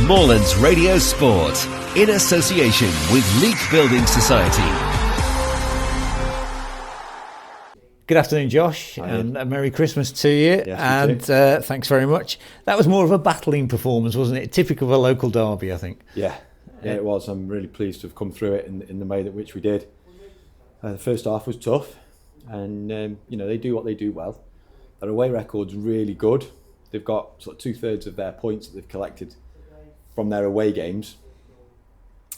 Moorlands Radio Sport, in association with Leek Building Society. Good afternoon, Josh, and a Merry Christmas to you. Yes, and thanks very much. That was more of a battling performance, wasn't it? Typical of a local derby, I think. Yeah, it was. I'm really pleased to have come through it in the way that which we did. The first half was tough, and they do what they do well. Their away record's really good. They've got sort of 2/3 of their points that they've collected from their away games,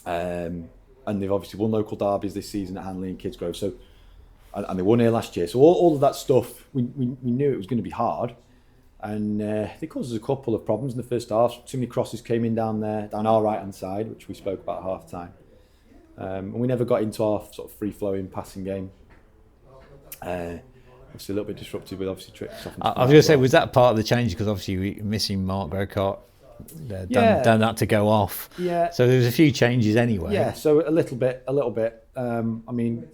and they've obviously won local derbies this season at Hanley and Kidsgrove. So, and they won here last year. So all of that stuff, we knew it was going to be hard, and they caused us a couple of problems in the first half. Too many crosses came in down our right hand side, which we spoke about at half time, and we never got into our sort of free flowing passing game. Obviously a little bit disruptive with obviously tricks. I was going to say, was that part of the change? Because obviously we're missing Mark Brehaut. Done that to go off. Yeah. So there was a few changes anyway. Yeah. So a little bit. I mean,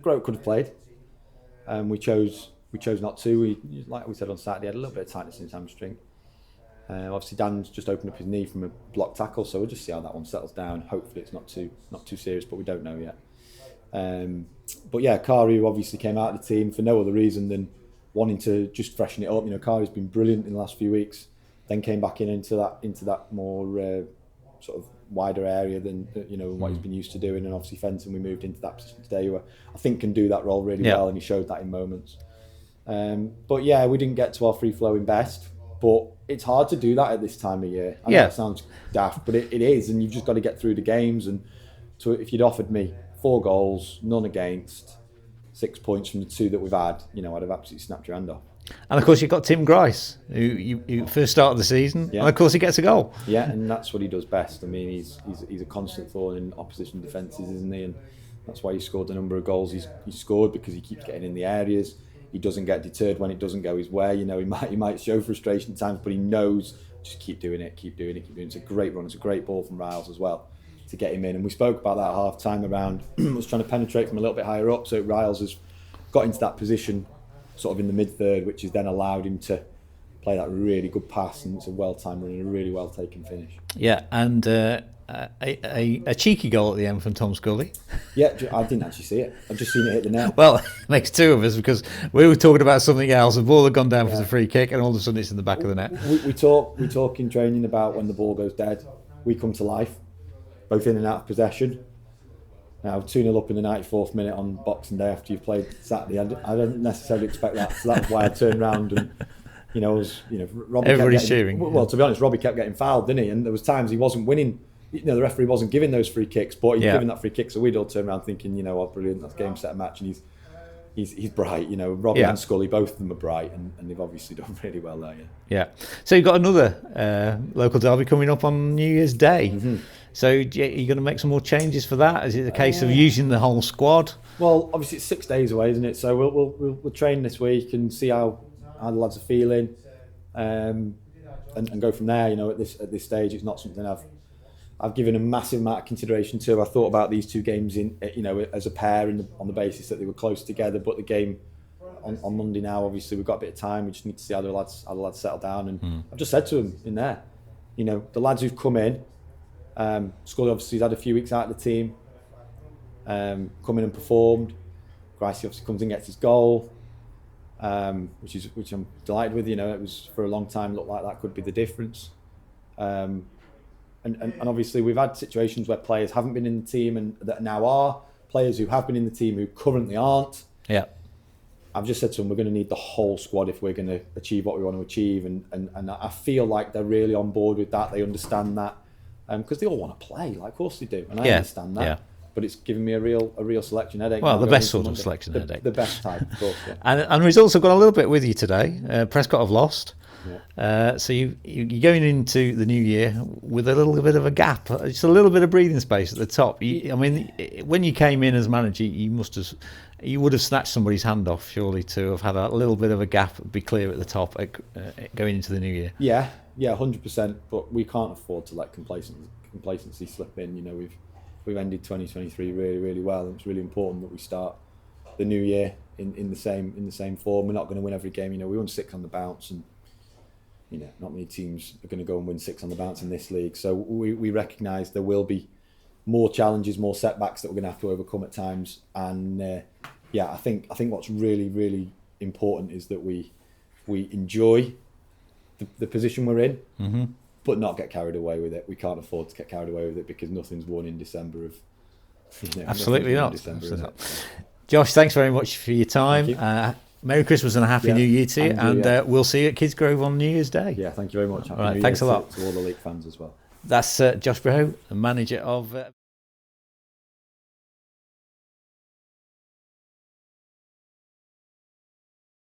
Brehaut could have played. We chose not to. We, like we said on Saturday, had a little bit of tightness in his hamstring. Obviously Dan's just opened up his knee from a block tackle, so we'll just see how that one settles down. Hopefully it's not too serious, but we don't know yet. But yeah, Kari obviously came out of the team for no other reason than wanting to just freshen it up. You know, Kari's been brilliant in the last few weeks. Then came back into that more sort of wider area than what he's been used to doing. And obviously Fenton, we moved into that position today, who I think can do that role really well, and he showed that in moments. But yeah, we didn't get to our free flowing best, but it's hard to do that at this time of year. I know that sounds daft, but it is, and you've just got to get through the games. And so if you'd offered me 4 goals, none against, 6 points from the 2 that we've had, I'd have absolutely snapped your hand off. And of course you've got Tim Grice, who first started the season, and of course he gets a goal. Yeah, and that's what he does best. I mean, he's a constant thorn in opposition defences, isn't he? And that's why he scored the number of goals he's scored, because he keeps getting in the areas. He doesn't get deterred when it doesn't go his way. He might show frustration at times, but he knows, just keep doing it. It's a great run. It's a great ball from Riles as well to get him in. And we spoke about that at half time around was trying to penetrate from a little bit higher up. So Riles has got into that position sort of in the mid-third, which has then allowed him to play that really good pass, and it's a well-timed run and a really well-taken finish. Yeah, and a cheeky goal at the end from Tom Scully. Yeah, I didn't actually see it. I've just seen it hit the net. Well, it makes 2 of us, because we were talking about something else. The ball had gone down for the free kick, and all of a sudden it's in the back of the net. We talk in training about when the ball goes dead. We come to life, both in and out of possession. Now 2-0 up in the 94th minute on Boxing Day after you've played Saturday, I don't necessarily expect that. So that's why I turned round and Robbie everybody's cheering. Well, to be honest, Robbie kept getting fouled, didn't he? And there was times he wasn't winning. The referee wasn't giving those free kicks, but he's giving that free kick. So we'd all turn around thinking, brilliant, that's game, set, match, and he's bright. Robbie and Scully, both of them are bright, and they've obviously done really well there. Yeah. So you've got another local derby coming up on New Year's Day. Mm-hmm. So are you going to make some more changes for that? Is it a case of using the whole squad? Well, obviously it's 6 days away, isn't it? So we'll train this week and see how the lads are feeling, and go from there. At this stage, it's not something I've given a massive amount of consideration to. I thought about these 2 games as a pair on the basis that they were close together. But the game on Monday now, obviously we've got a bit of time. We just need to see how the lads settle down. And I've just said to them in there, the lads who've come in. Scully obviously has had a few weeks out of the team, come in and performed. Gricey obviously comes and gets his goal, which I'm delighted with. It was for a long time looked like that could be the difference. And obviously we've had situations where players haven't been in the team and that now are, players who have been in the team who currently aren't. Yeah. I've just said to them, we're going to need the whole squad if we're going to achieve what we want to achieve, and I feel like they're really on board with that. They understand that. Because they all want to play, of course they do, and I understand that. Yeah. But it's given me a real selection headache. Well, the best sort of selection headache. The best type, of course. Yeah. And results have got a little bit with you today. Prescott have lost, so you're going into the new year with a little bit of a gap, just a little bit of breathing space at the top. When you came in as manager, you would have snatched somebody's hand off, surely, to have had a little bit of a gap, be clear at the top going into the new year. Yeah, 100%. But we can't afford to let complacency slip in. We've ended 2023 really, really well, and it's really important that we start the new year in the same form. We're not going to win every game. We won 6 on the bounce, and not many teams are going to go and win 6 on the bounce in this league. So we recognise there will be more challenges, more setbacks that we're going to have to overcome at times. And I think what's really, really important is that we enjoy the position we're in, but not get carried away with it. We can't afford to get carried away with it because nothing's won in December of. Absolutely not. Josh, thanks very much for your time. Merry Christmas and a Happy New Year to you, and we'll see you at Kidsgrove on New Year's Day. Yeah, thank you very much. All right, thanks a lot to all the Leek fans as well. That's Josh Brehaut, the manager of